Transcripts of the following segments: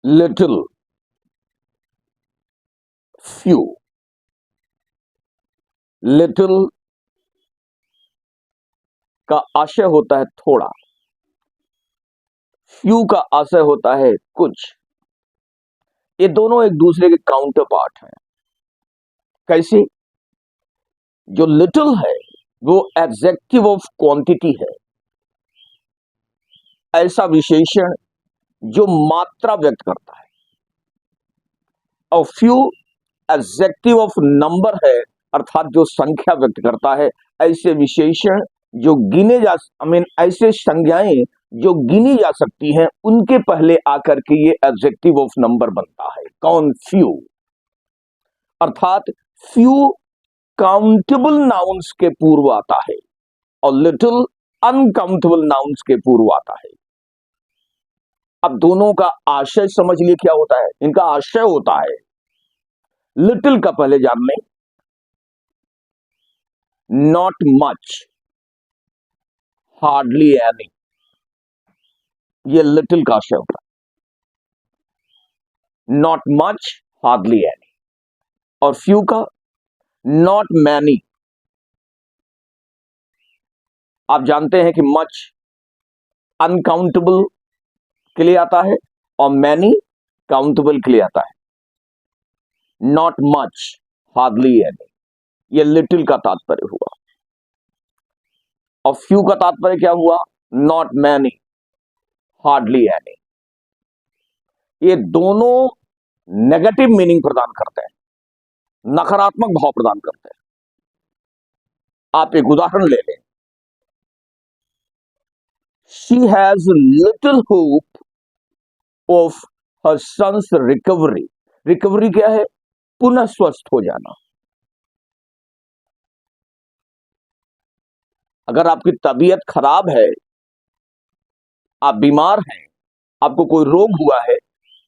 Little, few. Little का आशय होता है थोड़ा, फ्यू का आशय होता है कुछ। ये दोनों एक दूसरे के काउंटर पार्ट हैं। कैसे? जो लिटिल है वो एडजेक्टिव ऑफ क्वांटिटी है, ऐसा विशेषण जो मात्रा व्यक्त करता है। और फ्यू एडजेक्टिव ऑफ नंबर है, अर्थात जो संख्या व्यक्त करता है। ऐसे विशेषण जो गिने जा ऐसे संज्ञाएं जो गिनी जा सकती हैं, उनके पहले आकर के ये एडजेक्टिव ऑफ नंबर बनता है। कौन? फ्यू। अर्थात फ्यू काउंटेबल नाउन्स के पूर्व आता है और लिटिल अनकाउंटेबल नाउन्स के पूर्व आता है। अब दोनों का आशय समझ लिए क्या होता है। इनका आशय होता है, लिटिल का पहले जान लें, नॉट मच, हार्डली एनी। ये लिटिल का आशय होता है। Not much, hardly any. और फ्यू का नॉट मैनी। आप जानते हैं कि मच अनकाउंटेबल के लिए आता है और मैनी काउंटेबल के लिए आता है। नॉट मच, हार्डली एनी, ये लिटिल का तात्पर्य हुआ। और फ्यू का तात्पर्य क्या हुआ? Not many, hardly any. ये दोनों नेगेटिव मीनिंग प्रदान करते हैं, नकारात्मक भाव प्रदान करते हैं। आप एक उदाहरण ले लें। She has little hope of her sons recovery. Recovery क्या है? पुनः स्वस्थ हो जाना। अगर आपकी तबीयत खराब है, आप बीमार हैं, आपको कोई रोग हुआ है,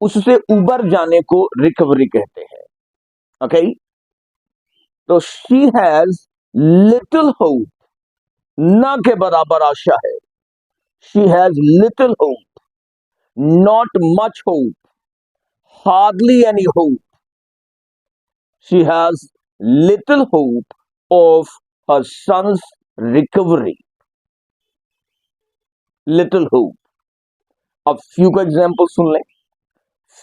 उससे उबर जाने को रिकवरी कहते हैं। ओके? तो शी हैज लिटिल होप, न के बराबर आशा है। She has little hope, not much hope, hardly any hope. She has little hope of her sons recovery. Little hope. अब फ्यू का एग्जाम्पल सुन लें।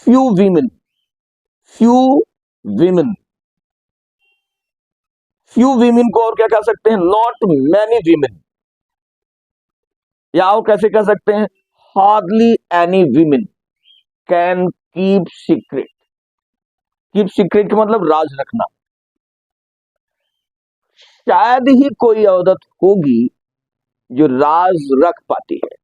Few women, few women. Few women को और क्या कह सकते हैं? Not many women. या और कैसे कह सकते हैं? Hardly any women can keep secret. Keep secret का मतलब राज रखना। शायद ही कोई औरत होगी जो राज रख पाती है,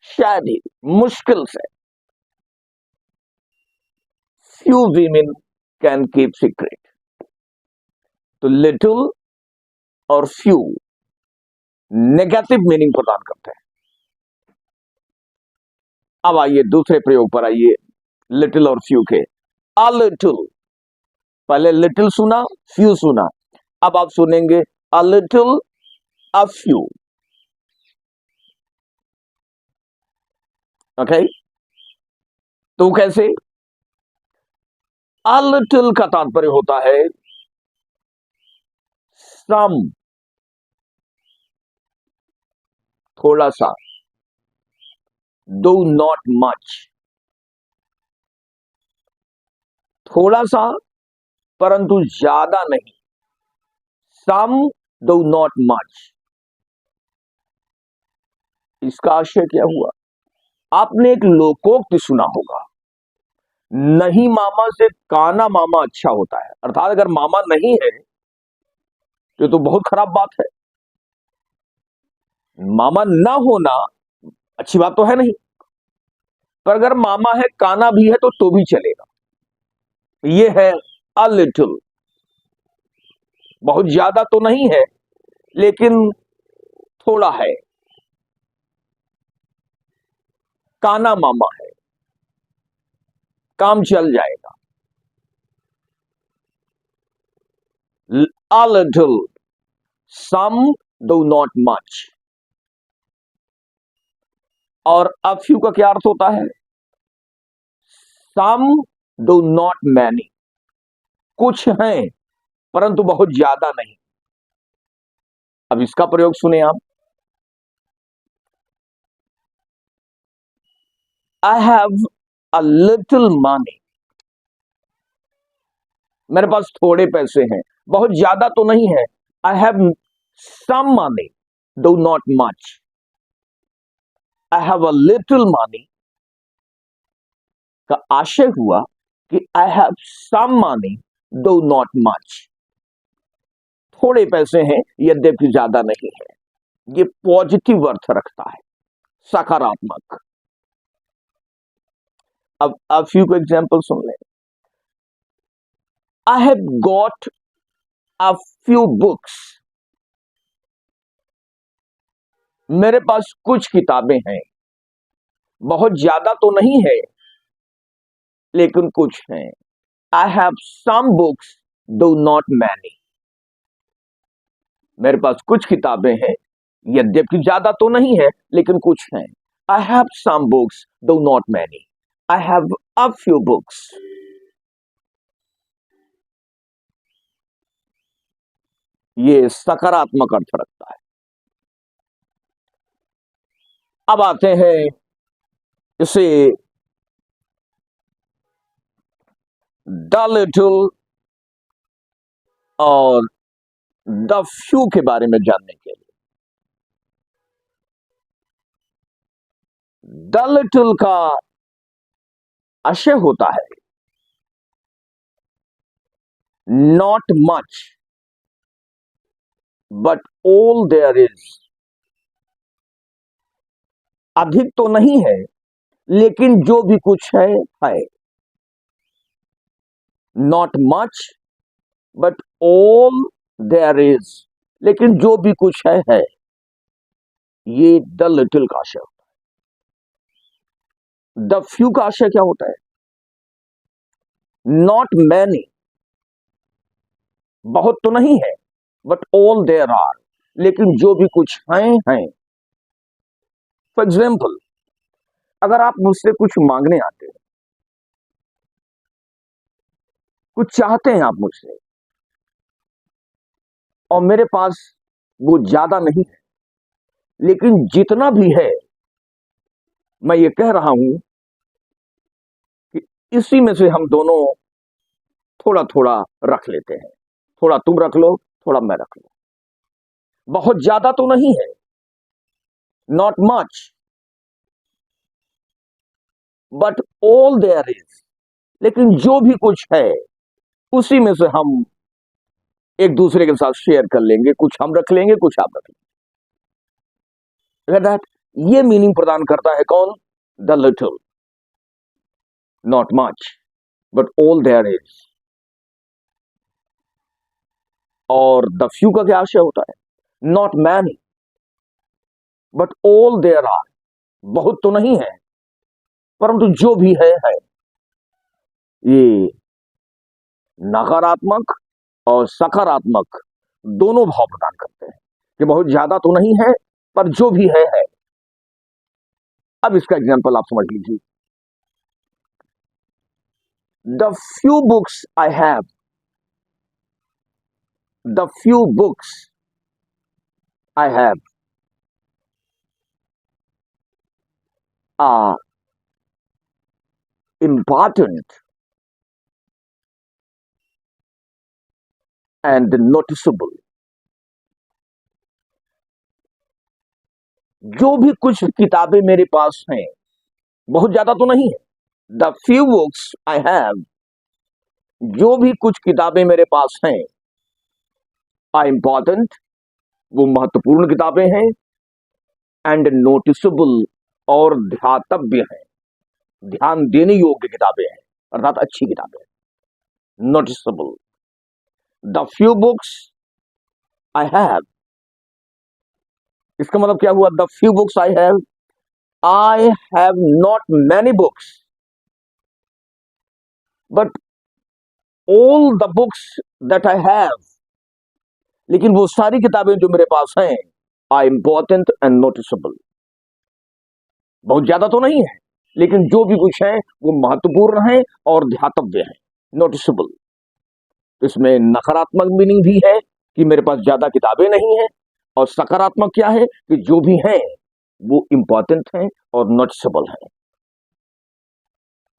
शायद ही, मुश्किल से। Few women can keep secret. तो लिटिल और फ्यू नेगेटिव मीनिंग प्रदान करते हैं। अब आइए दूसरे प्रयोग पर आइए, लिटिल और फ्यू के। अ लिटिल, पहले लिटिल सुना, फ्यू सुना। अब आप सुनेंगे a little, a few. Okay? तो कैसे? अ लिटिल का तात्पर्य होता है सम, थोड़ा सा। दो नॉट मच, थोड़ा सा परंतु ज्यादा नहीं। सम, दो नॉट मच। इसका आशय क्या हुआ? आपने एक लोकोक्ति सुना होगा, नहीं मामा से काना मामा अच्छा होता है। अर्थात अगर मामा नहीं है तो बहुत खराब बात है। मामा ना होना अच्छी बात तो है नहीं, पर अगर मामा है, काना भी है तो भी चलेगा। ये है अ लिटिल। बहुत ज्यादा तो नहीं है, लेकिन थोड़ा है। काना मामा है, काम चल जाएगा। अ लिटिल, सम, दो नॉट मच। और अ फ्यू का क्या अर्थ होता है? सम दो नॉट मैनी, कुछ हैं परंतु बहुत ज्यादा नहीं। अब इसका प्रयोग सुने आप। I have a little money, मेरे पास थोड़े पैसे हैं, बहुत ज्यादा तो नहीं है। आई हैव सम मनी दो not much. I have a little money का आशय हुआ कि आई हैव सम मनी दो नॉट मच, थोड़े पैसे हैं यद्यपि ज्यादा नहीं है। ये पॉजिटिव अर्थ रखता है, सकारात्मक। अब आप फ्यू को एग्जाम्पल सुन लें। I have got a few books, मेरे पास कुछ किताबें हैं, बहुत ज्यादा तो नहीं है लेकिन कुछ हैं। आई हैव सम बुक्स दो नॉट मैनी, मेरे पास कुछ किताबें हैं यद्यपि ज्यादा तो नहीं है लेकिन कुछ हैं। आई हैव सम बुक्स दो not many, I have a few books. ये सकारात्मक अर्थ रखता है। अब आते हैं इसे द लिटिल और द फ्यू के बारे में जानने के लिए। द लिटिल का आशय होता है not much but all there is, अधिक तो नहीं है लेकिन जो भी कुछ है। Not much but all there is, लेकिन जो भी कुछ है। ये द लिटिल का आशय होता है। द फ्यू का आशय क्या होता है? नॉट मैनी, बहुत तो नहीं है, बट ऑल देयर आर, लेकिन जो भी कुछ हैं। फॉर एग्जाम्पल, अगर आप मुझसे कुछ मांगने आते हैं, कुछ चाहते हैं आप मुझसे, और मेरे पास वो ज्यादा नहीं है, लेकिन जितना भी है मैं ये कह रहा हूं कि इसी में से हम दोनों थोड़ा थोड़ा रख लेते हैं। थोड़ा तुम रख लो, थोड़ा मैं रख लो। बहुत ज्यादा तो नहीं है, not much but all there is, लेकिन जो भी कुछ है उसी में से हम एक दूसरे के साथ शेयर कर लेंगे। कुछ हम रख लेंगे, कुछ आप रख लेंगे। दैट, ये मीनिंग प्रदान करता है कौन? The little. Not much but all there is. और द फ्यू का क्या आशय होता है? Not many but all there are, बहुत तो नहीं है परंतु जो भी है। ये नकारात्मक और सकारात्मक दोनों भाव प्रदान करते हैं कि बहुत ज्यादा तो नहीं है पर जो भी है। अब इसका एग्जांपल आप समझ लीजिए। The few books I have, the few books I have are important and noticeable। जो भी कुछ किताबें मेरे पास हैं, बहुत ज्यादा तो नहीं है। The few books I have, जो भी कुछ किताबें मेरे पास हैं, आर इंपॉर्टेंट, वो महत्वपूर्ण किताबें हैं, एंड नोटिसेबल, और ध्यातव्य है, ध्यान देने योग्य किताबें हैं, अर्थात अच्छी किताबें हैं। Noticeable. The few books I have, इसका मतलब क्या हुआ? The few books I have not many books but all the books that I have, लेकिन वो सारी किताबें जो मेरे पास हैं आर इंपॉर्टेंट एंड नोटिसेबल। बहुत ज्यादा तो नहीं है लेकिन जो भी कुछ है वो महत्वपूर्ण है और ध्यातव्य है, नोटिसेबल। इसमें नकारात्मक मीनिंग भी है कि मेरे पास ज्यादा किताबें नहीं है, और सकारात्मक क्या है कि जो भी है वो इंपॉर्टेंट है और नोटिसेबल है।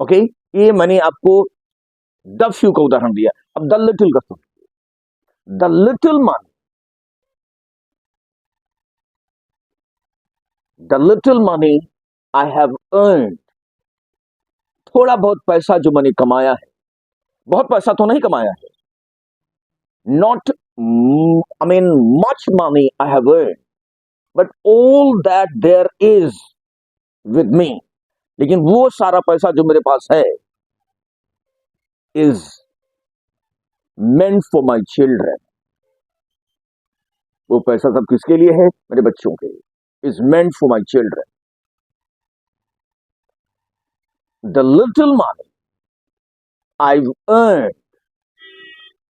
ओके, ये मैंने आपको द फ्यू का उदाहरण दिया। अब द लिटिल का सुन, the little money, the little money I have earned, थोड़ा बहुत पैसा जो मैंने कमाया है, बहुत पैसा तो नहीं कमाया है, not I mean much money I have earned, but all that there is with me, लेकिन वो सारा पैसा जो मेरे पास है is meant for my children, वो पैसा सब किसके लिए है? मेरे बच्चों के लिए, is meant for my children. The little money I've earned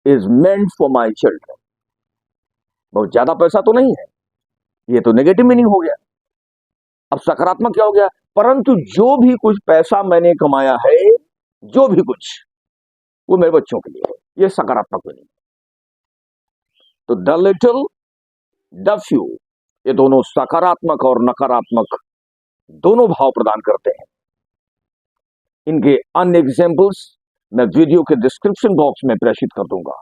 is meant for my children. बहुत ज्यादा पैसा तो नहीं है, ये तो नेगेटिव मीनिंग हो गया। अब सकारात्मक क्या हो गया? परंतु जो भी कुछ पैसा मैंने कमाया है, जो भी कुछ, वो मेरे बच्चों के लिए है, ये सकारात्मक मीनिंग। तो द लिटिल, द फ्यू, ये दोनों सकारात्मक और नकारात्मक दोनों भाव प्रदान करते हैं। इनके अन्य एग्जाम्पल्स मैं वीडियो के डिस्क्रिप्शन बॉक्स में प्रेषित कर दूंगा।